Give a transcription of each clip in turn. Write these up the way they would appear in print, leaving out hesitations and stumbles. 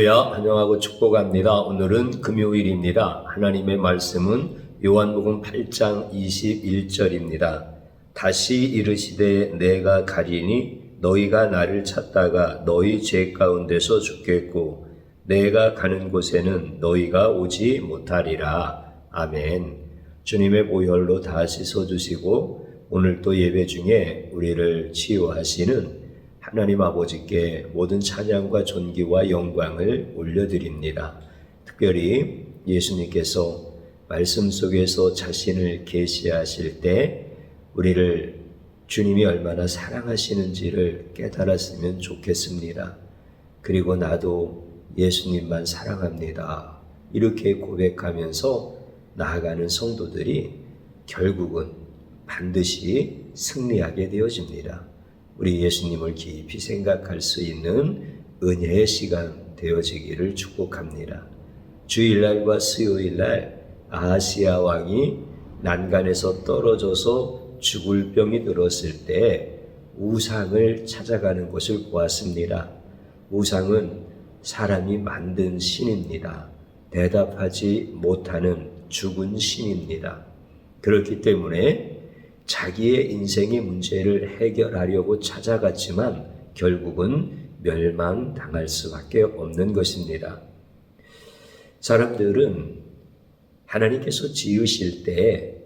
할렐루야, 환영하고 축복합니다. 오늘은 금요일입니다. 하나님의 말씀은 요한복음 8장 21절입니다. 다시 이르시되 내가 가리니 너희가 나를 찾다가 너희 죄 가운데서 죽겠고 내가 가는 곳에는 너희가 오지 못하리라. 아멘. 주님의 보혈로 다 씻어주시고 오늘 또 예배 중에 우리를 치유하시는 하나님 아버지께 모든 찬양과 존귀와 영광을 올려드립니다. 특별히 예수님께서 말씀 속에서 자신을 계시하실 때 우리를 주님이 얼마나 사랑하시는지를 깨달았으면 좋겠습니다. 그리고 나도 예수님만 사랑합니다. 이렇게 고백하면서 나아가는 성도들이 결국은 반드시 승리하게 되어집니다. 우리 예수님을 깊이 생각할 수 있는 은혜의 시간 되어지기를 축복합니다. 주일날과 수요일날 아하시야 왕이 난간에서 떨어져서 죽을 병이 들었을 때 우상을 찾아가는 것을 보았습니다. 우상은 사람이 만든 신입니다. 대답하지 못하는 죽은 신입니다. 그렇기 때문에 자기의 인생의 문제를 해결하려고 찾아갔지만 결국은 멸망당할 수밖에 없는 것입니다. 사람들은 하나님께서 지으실 때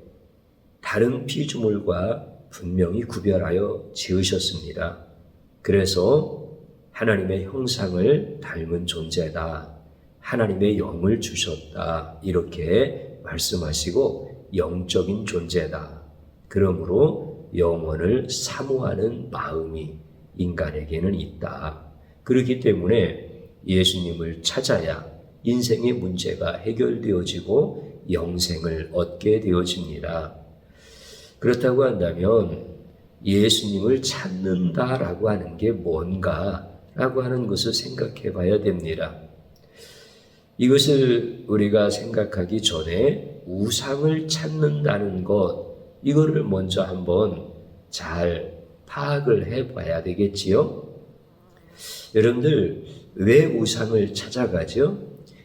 다른 피조물과 분명히 구별하여 지으셨습니다. 그래서 하나님의 형상을 닮은 존재다. 하나님의 영을 주셨다. 이렇게 말씀하시고 영적인 존재다. 그러므로 영혼을 사모하는 마음이 인간에게는 있다. 그렇기 때문에 예수님을 찾아야 인생의 문제가 해결되어지고 영생을 얻게 되어집니다. 그렇다고 한다면 예수님을 찾는다라고 하는 게 뭔가라고 하는 것을 생각해 봐야 됩니다. 이것을 우리가 생각하기 전에 우상을 찾는다는 것, 이거를 먼저 한번 잘 파악을 해봐야 되겠지요? 여러분들 왜 우상을 찾아가죠?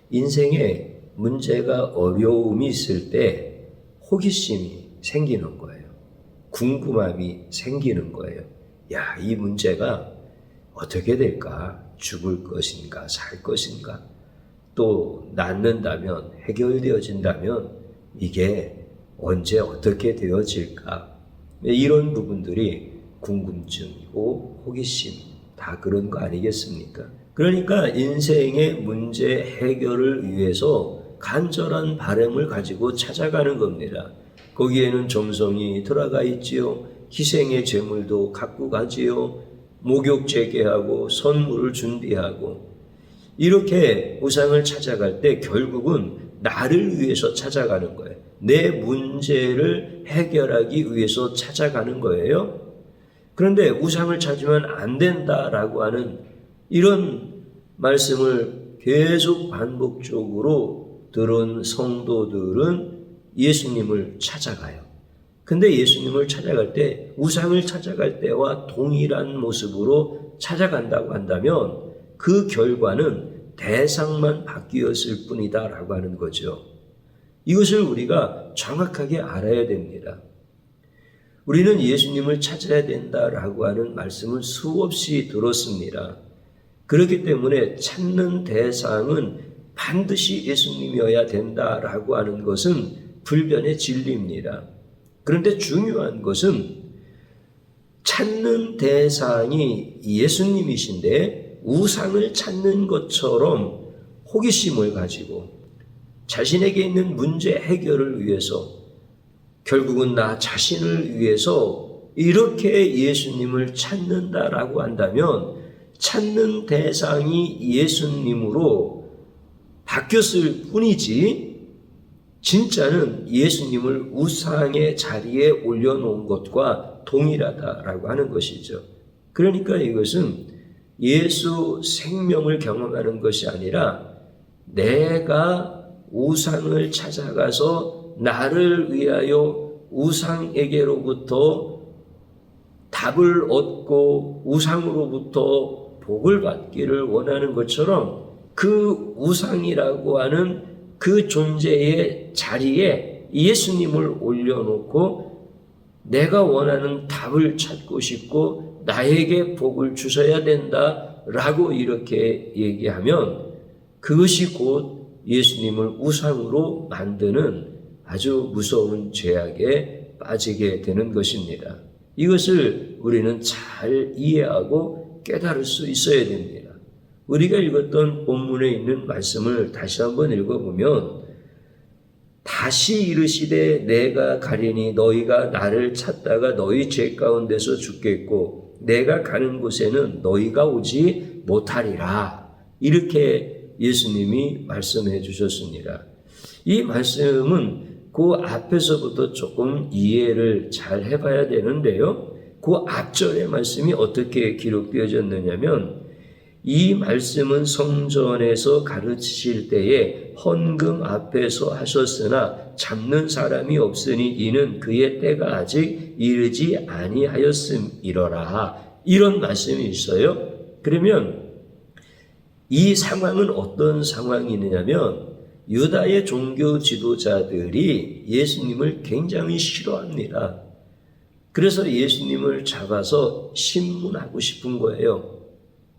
인생에 문제가 어려움이 있을 때 호기심이 생기는 거예요. 궁금함이 생기는 거예요. 야, 이 문제가 어떻게 될까? 죽을 것인가? 살 것인가? 또 낫는다면, 해결되어진다면 이게 언제 어떻게 되어질까? 이런 부분들이 궁금증이고 호기심, 다 그런 거 아니겠습니까? 그러니까 인생의 문제 해결을 위해서 간절한 바람을 가지고 찾아가는 겁니다. 거기에는 점성이 들어가 있지요. 희생의 제물도 갖고 가지요. 목욕 재개하고 선물을 준비하고 이렇게 우상을 찾아갈 때 결국은 나를 위해서 찾아가는 거예요. 내 문제를 해결하기 위해서 찾아가는 거예요. 그런데 우상을 찾으면 안 된다라고 하는 이런 말씀을 계속 반복적으로 들은 성도들은 예수님을 찾아가요. 근데 예수님을 찾아갈 때 우상을 찾아갈 때와 동일한 모습으로 찾아간다고 한다면 그 결과는 대상만 바뀌었을 뿐이다라고 하는 거죠. 이것을 우리가 정확하게 알아야 됩니다. 우리는 예수님을 찾아야 된다라고 하는 말씀을 수없이 들었습니다. 그렇기 때문에 찾는 대상은 반드시 예수님이어야 된다라고 하는 것은 불변의 진리입니다. 그런데 중요한 것은 찾는 대상이 예수님이신데 우상을 찾는 것처럼 호기심을 가지고 자신에게 있는 문제 해결을 위해서 결국은 나 자신을 위해서 이렇게 예수님을 찾는다라고 한다면 찾는 대상이 예수님으로 바뀌었을 뿐이지 진짜는 예수님을 우상의 자리에 올려놓은 것과 동일하다라고 하는 것이죠. 그러니까 이것은 예수 생명을 경험하는 것이 아니라 내가 우상을 찾아가서 나를 위하여 우상에게로부터 답을 얻고 우상으로부터 복을 받기를 원하는 것처럼 그 우상이라고 하는 그 존재의 자리에 예수님을 올려놓고 내가 원하는 답을 찾고 싶고 나에게 복을 주셔야 된다라고 이렇게 얘기하면 그것이 곧 예수님을 우상으로 만드는 아주 무서운 죄악에 빠지게 되는 것입니다. 이것을 우리는 잘 이해하고 깨달을 수 있어야 됩니다. 우리가 읽었던 본문에 있는 말씀을 다시 한번 읽어보면 다시 이르시되 내가 가리니 너희가 나를 찾다가 너희 죄 가운데서 죽겠고 내가 가는 곳에는 너희가 오지 못하리라. 이렇게 예수님이 말씀해 주셨습니다. 이 말씀은 그 앞에서부터 조금 이해를 잘 해봐야 되는데요. 그 앞절의 말씀이 어떻게 기록되어졌느냐면 이 말씀은 성전에서 가르치실 때에 헌금 앞에서 하셨으나 잡는 사람이 없으니 이는 그의 때가 아직 이르지 아니하였음이러라. 이런 말씀이 있어요. 그러면 이 상황은 어떤 상황이냐면 유다의 종교 지도자들이 예수님을 굉장히 싫어합니다. 그래서 예수님을 잡아서 신문하고 싶은 거예요.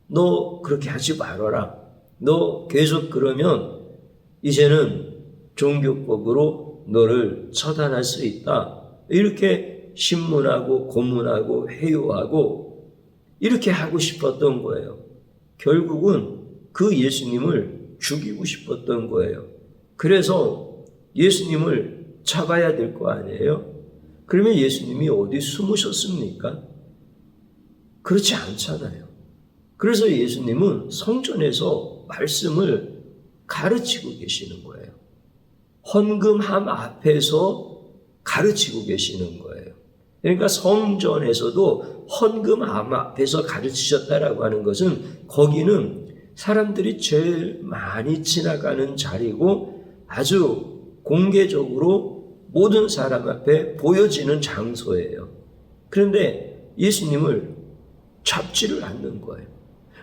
너 그렇게 하지 말아라. 너 계속 그러면 이제는 종교법으로 너를 처단할 수 있다. 이렇게 신문하고 고문하고 회유하고 이렇게 하고 싶었던 거예요. 결국은 그 예수님을 죽이고 싶었던 거예요. 그래서 예수님을 잡아야 될 거 아니에요? 그러면 예수님이 어디 숨으셨습니까? 그렇지 않잖아요. 그래서 예수님은 성전에서 말씀을 가르치고 계시는 거예요. 헌금함 앞에서 가르치고 계시는 거예요. 그러니까 성전에서도 헌금함 앞에서 가르치셨다라고 하는 것은 거기는 사람들이 제일 많이 지나가는 자리고 아주 공개적으로 모든 사람 앞에 보여지는 장소예요. 그런데 예수님을 잡지를 않는 거예요.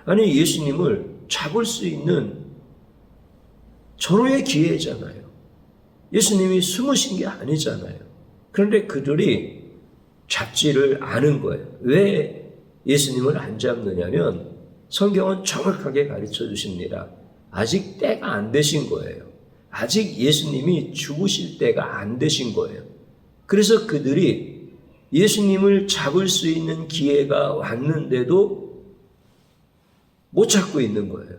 아니 예수님을 잡을 수 있는 절호의 기회잖아요. 예수님이 숨으신 게 아니잖아요. 그런데 그들이 잡지를 않은 거예요. 왜 예수님을 안 잡느냐면 성경은 정확하게 가르쳐 주십니다. 아직 때가 안 되신 거예요. 아직 예수님이 죽으실 때가 안 되신 거예요. 그래서 그들이 예수님을 잡을 수 있는 기회가 왔는데도 못 잡고 있는 거예요.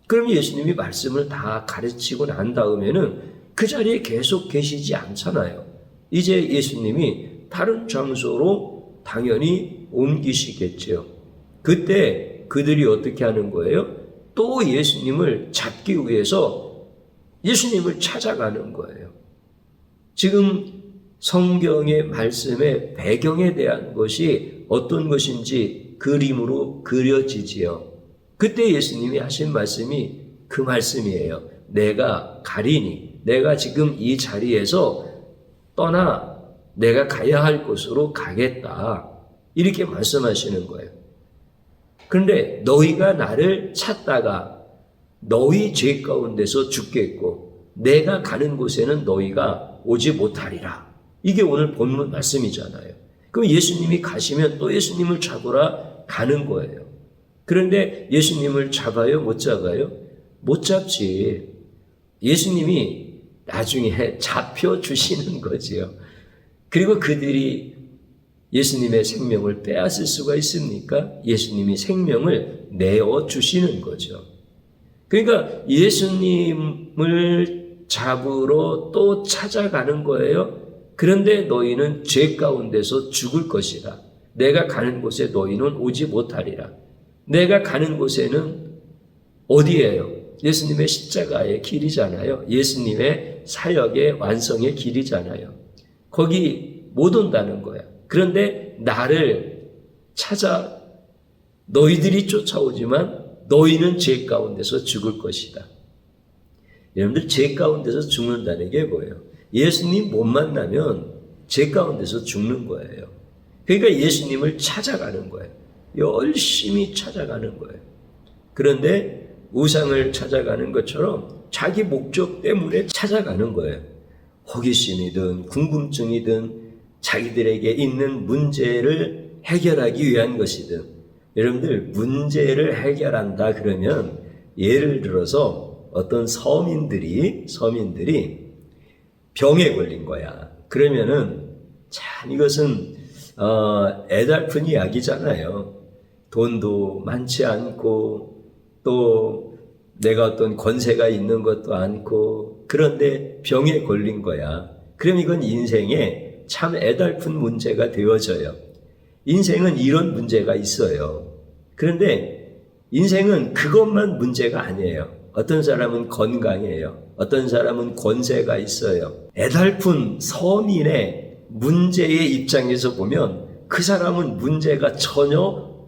그럼 예수님이 말씀을 다 가르치고 난 다음에는 그 자리에 계속 계시지 않잖아요. 이제 예수님이 다른 장소로 당연히 옮기시겠죠. 그때 그들이 어떻게 하는 거예요? 또 예수님을 잡기 위해서 예수님을 찾아가는 거예요. 지금 성경의 말씀의 배경에 대한 것이 어떤 것인지 그림으로 그려지지요. 그때 예수님이 하신 말씀이 그 말씀이에요. 내가 가리니, 내가 지금 이 자리에서 떠나 내가 가야 할 곳으로 가겠다. 이렇게 말씀하시는 거예요. 그런데 너희가 나를 찾다가 너희 죄 가운데서 죽겠고 내가 가는 곳에는 너희가 오지 못하리라. 이게 오늘 본문 말씀이잖아요. 그럼 예수님이 가시면 또 예수님을 잡으러 가는 거예요. 그런데 예수님을 잡아요? 못 잡아요? 못 잡지. 예수님이 나중에 잡혀주시는 거지요. 그리고 그들이 예수님의 생명을 빼앗을 수가 있습니까? 예수님이 생명을 내어주시는 거죠. 그러니까 예수님을 잡으러 또 찾아가는 거예요. 그런데 너희는 죄 가운데서 죽을 것이라. 내가 가는 곳에 너희는 오지 못하리라. 내가 가는 곳에는 어디예요? 예수님의 십자가의 길이잖아요. 예수님의 사역의 완성의 길이잖아요. 거기 못 온다는 거야. 그런데 나를 찾아 너희들이 쫓아오지만 너희는 죄 가운데서 죽을 것이다. 여러분들 죄 가운데서 죽는다는 게 뭐예요? 예수님 못 만나면 죄 가운데서 죽는 거예요. 그러니까 예수님을 찾아가는 거예요. 열심히 찾아가는 거예요. 그런데 우상을 찾아가는 것처럼 자기 목적 때문에 찾아가는 거예요. 호기심이든 궁금증이든 자기들에게 있는 문제를 해결하기 위한 것이든. 여러분들 문제를 해결한다 그러면 예를 들어서 어떤 서민들이 병에 걸린 거야. 그러면은 참 이것은 애달픈 이야기잖아요. 돈도 많지 않고 또 내가 어떤 권세가 있는 것도 않고 그런데 병에 걸린 거야. 그럼 이건 인생에 참 애달픈 문제가 되어져요. 인생은 이런 문제가 있어요. 그런데 인생은 그것만 문제가 아니에요. 어떤 사람은 건강해요. 어떤 사람은 권세가 있어요. 애달픈 서민의 문제의 입장에서 보면 그 사람은 문제가 전혀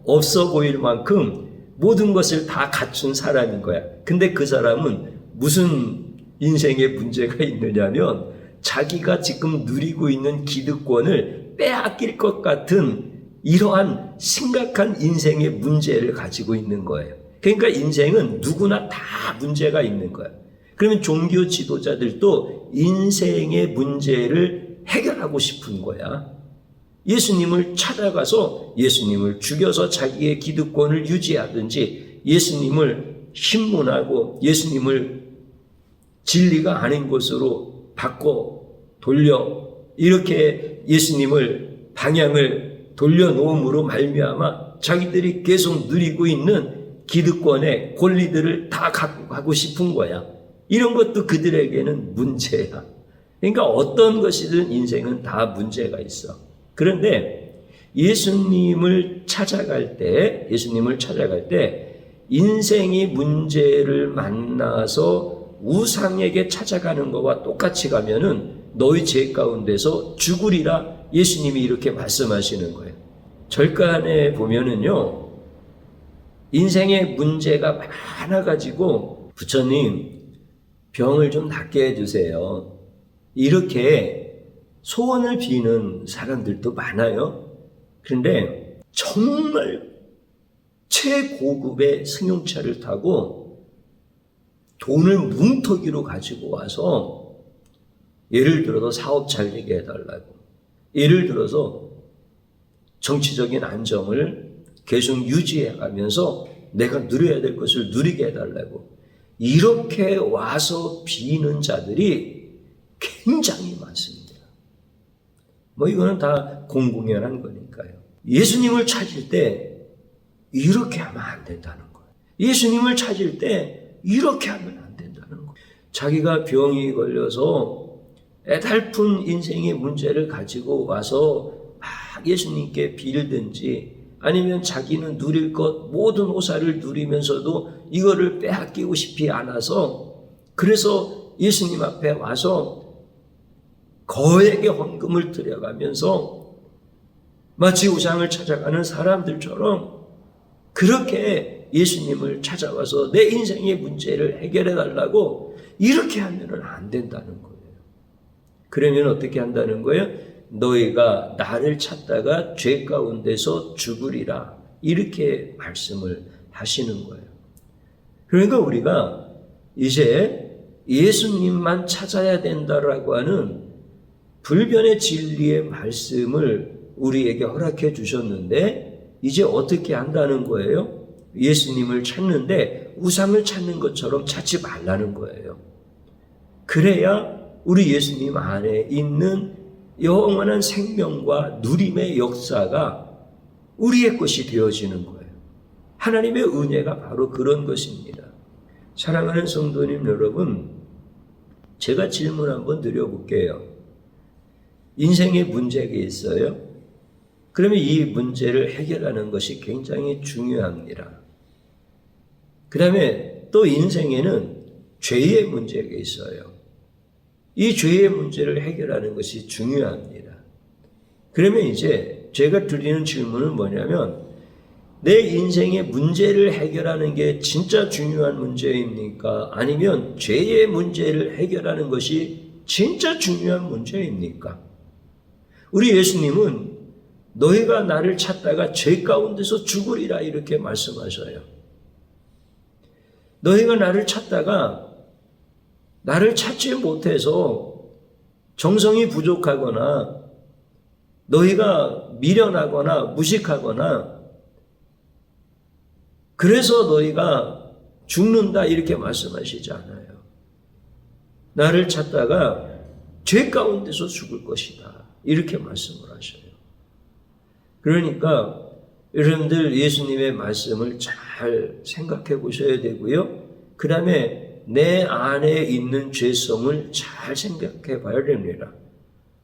없어 보일 만큼 모든 것을 다 갖춘 사람인 거야. 근데 그 사람은 무슨 인생에 문제가 있느냐면 자기가 지금 누리고 있는 기득권을 빼앗길 것 같은 이러한 심각한 인생의 문제를 가지고 있는 거예요. 그러니까 인생은 누구나 다 문제가 있는 거예요. 그러면 종교 지도자들도 인생의 문제를 해결하고 싶은 거야. 예수님을 찾아가서 예수님을 죽여서 자기의 기득권을 유지하든지 예수님을 신문하고 예수님을 진리가 아닌 것으로 바꿔 돌려 이렇게 예수님을 방향을 돌려놓음으로 말미암아 자기들이 계속 누리고 있는 기득권의 권리들을 다 갖고 가고 싶은 거야. 이런 것도 그들에게는 문제야. 그러니까 어떤 것이든 인생은 다 문제가 있어. 그런데 예수님을 찾아갈 때 인생의 문제를 만나서 우상에게 찾아가는 것과 똑같이 가면은 너희 죄 가운데서 죽으리라 예수님이 이렇게 말씀하시는 거예요. 절간에 보면은요, 인생의 문제가 많아가지고 부처님 병을 좀 낫게 해주세요. 이렇게 소원을 비는 사람들도 많아요. 그런데 정말 최고급의 승용차를 타고 돈을 뭉터기로 가지고 와서 예를 들어서 사업 잘 되게 해달라고, 예를 들어서 정치적인 안정을 계속 유지해가면서 내가 누려야 될 것을 누리게 해달라고 이렇게 와서 비는 자들이 굉장히 많습니다. 이거는 다 공공연한 거니까요. 예수님을 찾을 때 이렇게 하면 안 된다는 거예요. 예수님을 찾을 때 이렇게 하면 안 된다는 거예요. 자기가 병이 걸려서 애달픈 인생의 문제를 가지고 와서 막 예수님께 빌든지 아니면 자기는 누릴 것 모든 호사를 누리면서도 이거를 빼앗기고 싶지 않아서 그래서 예수님 앞에 와서 거액의 헌금을 들여가면서 마치 우상을 찾아가는 사람들처럼 그렇게 예수님을 찾아와서 내 인생의 문제를 해결해 달라고 이렇게 하면 안 된다는 거예요. 그러면 어떻게 한다는 거예요? 너희가 나를 찾다가 죄 가운데서 죽으리라 이렇게 말씀을 하시는 거예요. 그러니까 우리가 이제 예수님만 찾아야 된다라고 하는 불변의 진리의 말씀을 우리에게 허락해 주셨는데 이제 어떻게 한다는 거예요? 예수님을 찾는데 우상을 찾는 것처럼 찾지 말라는 거예요. 그래야 우리 예수님 안에 있는 영원한 생명과 누림의 역사가 우리의 것이 되어지는 거예요. 하나님의 은혜가 바로 그런 것입니다. 사랑하는 성도님 여러분, 제가 질문 한번 드려볼게요. 인생에 문제가 있어요? 그러면 이 문제를 해결하는 것이 굉장히 중요합니다. 그 다음에 또 인생에는 죄의 문제가 있어요. 이 죄의 문제를 해결하는 것이 중요합니다. 그러면 이제 제가 드리는 질문은 뭐냐면 내 인생의 문제를 해결하는 게 진짜 중요한 문제입니까? 아니면 죄의 문제를 해결하는 것이 진짜 중요한 문제입니까? 우리 예수님은 너희가 나를 찾다가 죄 가운데서 죽으리라 이렇게 말씀하셔요. 너희가 나를 찾다가 나를 찾지 못해서 정성이 부족하거나 너희가 미련하거나 무식하거나 그래서 너희가 죽는다 이렇게 말씀하시지 않아요. 나를 찾다가 죄 가운데서 죽을 것이다 이렇게 말씀을 하셔요. 그러니까 여러분들 예수님의 말씀을 잘 생각해 보셔야 되고요. 그 다음에 내 안에 있는 죄성을 잘 생각해 봐야 됩니다.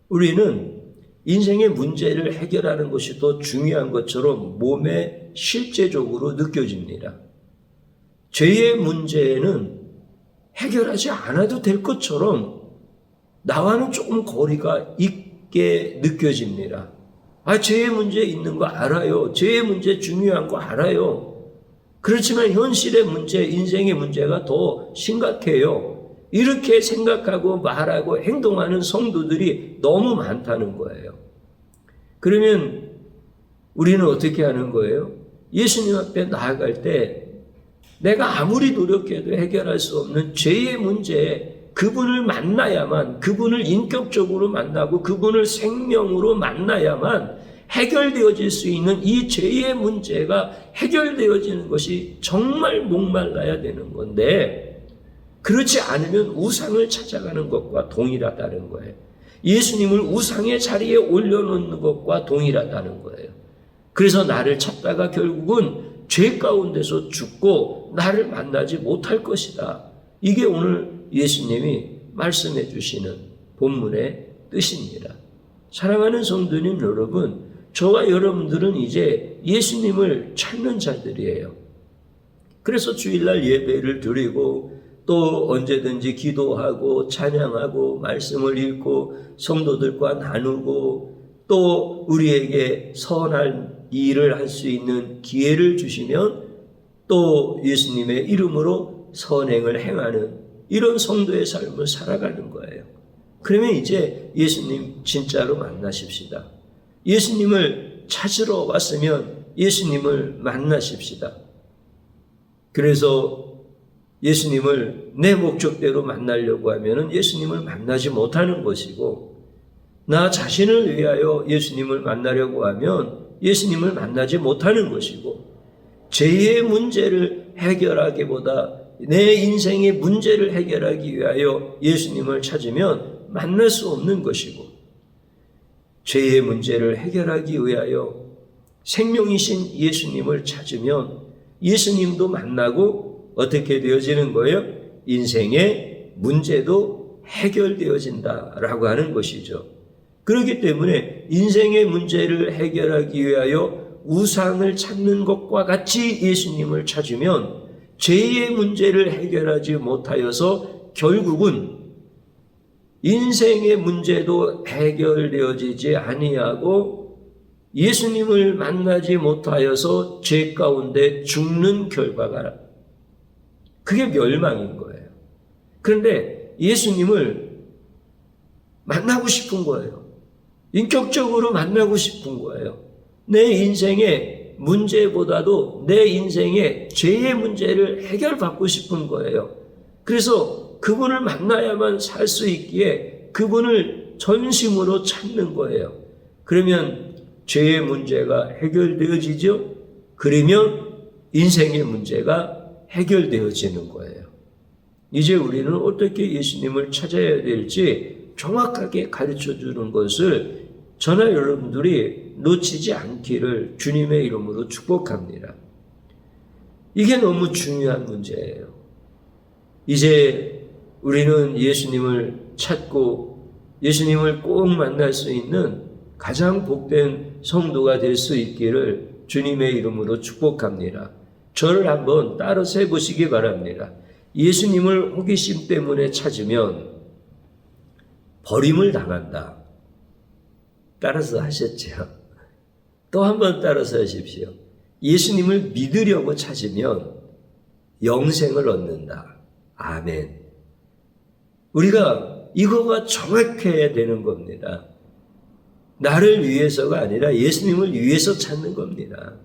우리는 인생의 문제를 해결하는 것이 더 중요한 것처럼 몸에 실제적으로 느껴집니다. 죄의 문제는 해결하지 않아도 될 것처럼 나와는 조금 거리가 있게 느껴집니다. 죄의 문제 있는 거 알아요. 죄의 문제 중요한 거 알아요. 그렇지만 현실의 문제, 인생의 문제가 더 심각해요. 이렇게 생각하고 말하고 행동하는 성도들이 너무 많다는 거예요. 그러면 우리는 어떻게 하는 거예요? 예수님 앞에 나아갈 때 내가 아무리 노력해도 해결할 수 없는 죄의 문제에 그분을 만나야만, 그분을 인격적으로 만나고 그분을 생명으로 만나야만 해결되어질 수 있는 이 죄의 문제가 해결되어지는 것이 정말 목말라야 되는 건데 그렇지 않으면 우상을 찾아가는 것과 동일하다는 거예요. 예수님을 우상의 자리에 올려놓는 것과 동일하다는 거예요. 그래서 나를 찾다가 결국은 죄 가운데서 죽고 나를 만나지 못할 것이다. 이게 오늘 예수님이 말씀해 주시는 본문의 뜻입니다. 사랑하는 성도님 여러분, 저와 여러분들은 이제 예수님을 찾는 자들이에요. 그래서 주일날 예배를 드리고 또 언제든지 기도하고 찬양하고 말씀을 읽고 성도들과 나누고 또 우리에게 선한 일을 할 수 있는 기회를 주시면 또 예수님의 이름으로 선행을 행하는 이런 성도의 삶을 살아가는 거예요. 그러면 이제 예수님 진짜로 만나십시다. 예수님을 찾으러 왔으면 예수님을 만나십시다. 그래서 예수님을 내 목적대로 만나려고 하면 예수님을 만나지 못하는 것이고 나 자신을 위하여 예수님을 만나려고 하면 예수님을 만나지 못하는 것이고 죄의 문제를 해결하기보다 내 인생의 문제를 해결하기 위하여 예수님을 찾으면 만날 수 없는 것이고 죄의 문제를 해결하기 위하여 생명이신 예수님을 찾으면 예수님도 만나고 어떻게 되어지는 거예요? 인생의 문제도 해결되어진다라고 하는 것이죠. 그렇기 때문에 인생의 문제를 해결하기 위하여 우상을 찾는 것과 같이 예수님을 찾으면 죄의 문제를 해결하지 못하여서 결국은 인생의 문제도 해결되어지지 아니하고 예수님을 만나지 못하여서 죄 가운데 죽는 결과가 그게 멸망인 거예요. 그런데 예수님을 만나고 싶은 거예요. 인격적으로 만나고 싶은 거예요. 내 인생의 문제보다도 내 인생의 죄의 문제를 해결받고 싶은 거예요. 그래서 그분을 만나야만 살 수 있기에 그분을 전심으로 찾는 거예요. 그러면 죄의 문제가 해결되어지죠? 그러면 인생의 문제가 해결되어지는 거예요. 이제 우리는 어떻게 예수님을 찾아야 될지 정확하게 가르쳐 주는 것을 저나 여러분들이 놓치지 않기를 주님의 이름으로 축복합니다. 이게 너무 중요한 문제예요. 이제 우리는 예수님을 찾고 예수님을 꼭 만날 수 있는 가장 복된 성도가 될 수 있기를 주님의 이름으로 축복합니다. 저를 한번 따라서 해보시기 바랍니다. 예수님을 호기심 때문에 찾으면 버림을 당한다. 따라서 하셨죠? 또 한 번 따라서 하십시오. 예수님을 믿으려고 찾으면 영생을 얻는다. 아멘. 우리가 이거가 정확해야 되는 겁니다. 나를 위해서가 아니라 예수님을 위해서 찾는 겁니다.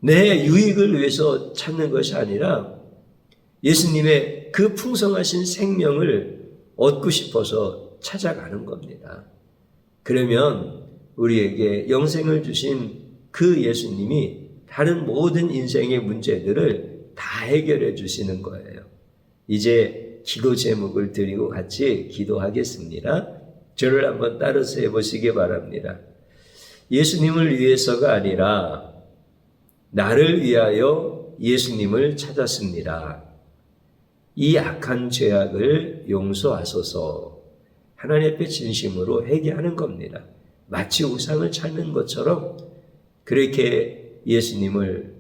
내 유익을 위해서 찾는 것이 아니라 예수님의 그 풍성하신 생명을 얻고 싶어서 찾아가는 겁니다. 그러면 우리에게 영생을 주신 그 예수님이 다른 모든 인생의 문제들을 다 해결해 주시는 거예요. 이제 기도 제목을 드리고 같이 기도하겠습니다. 저를 한번 따라서 해보시기 바랍니다. 예수님을 위해서가 아니라 나를 위하여 예수님을 찾았습니다. 이 악한 죄악을 용서하소서. 하나님 앞에 진심으로 회개하는 겁니다. 마치 우상을 찾는 것처럼 그렇게 예수님을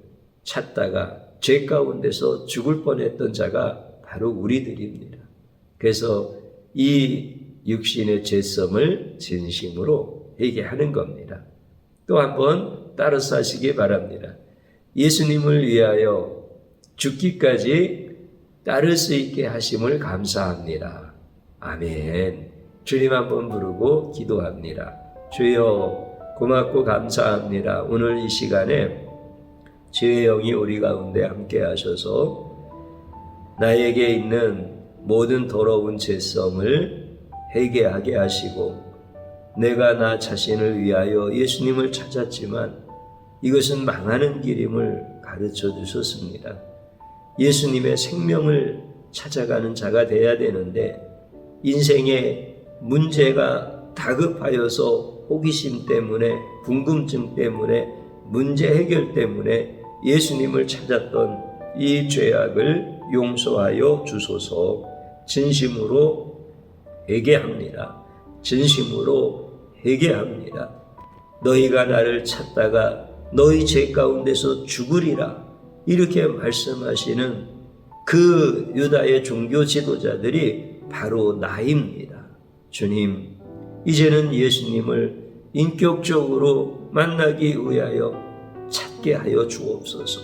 찾다가 죄 가운데서 죽을 뻔했던 자가 바로 우리들입니다. 그래서 이 육신의 죄성을 진심으로 회개하는 겁니다. 또 한번 따라서 하시기 바랍니다. 예수님을 위하여 죽기까지 따를 수 있게 하심을 감사합니다. 아멘. 주님 한번 부르고 기도합니다. 주여 고맙고 감사합니다. 오늘 이 시간에 주의 영이 우리 가운데 함께 하셔서 나에게 있는 모든 더러운 죄성을 회개하게 하시고 내가 나 자신을 위하여 예수님을 찾았지만 이것은 망하는 길임을 가르쳐 주셨습니다. 예수님의 생명을 찾아가는 자가 되어야 되는데 인생의 문제가 다급하여서 호기심 때문에 궁금증 때문에 문제 해결 때문에 예수님을 찾았던 이 죄악을 용서하여 주소서. 진심으로 회개합니다. 진심으로 회개합니다. 너희가 나를 찾다가 너희 죄 가운데서 죽으리라 이렇게 말씀하시는 그 유다의 종교 지도자들이 바로 나입니다. 주님, 이제는 예수님을 인격적으로 만나기 위하여 찾게 하여 주옵소서.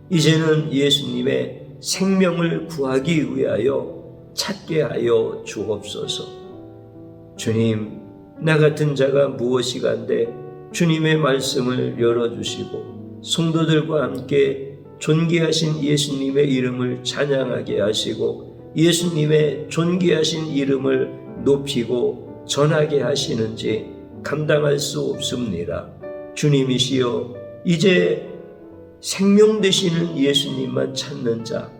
이제는 예수님의 생명을 구하기 위하여 찾게 하여 주옵소서. 주님, 나 같은 자가 무엇이간데 주님의 말씀을 열어주시고 성도들과 함께 존귀하신 예수님의 이름을 찬양하게 하시고 예수님의 존귀하신 이름을 높이고 전하게 하시는지 감당할 수 없습니다. 주님이시여, 이제 생명 되시는 예수님만 찾는 자,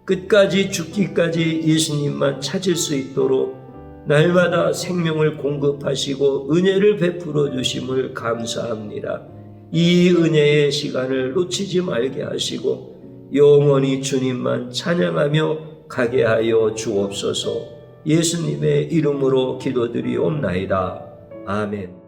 끝까지 죽기까지 예수님만 찾을 수 있도록 날마다 생명을 공급하시고 은혜를 베풀어 주심을 감사합니다. 이 은혜의 시간을 놓치지 말게 하시고 영원히 주님만 찬양하며 가게 하여 주옵소서. 예수님의 이름으로 기도드리옵나이다. 아멘.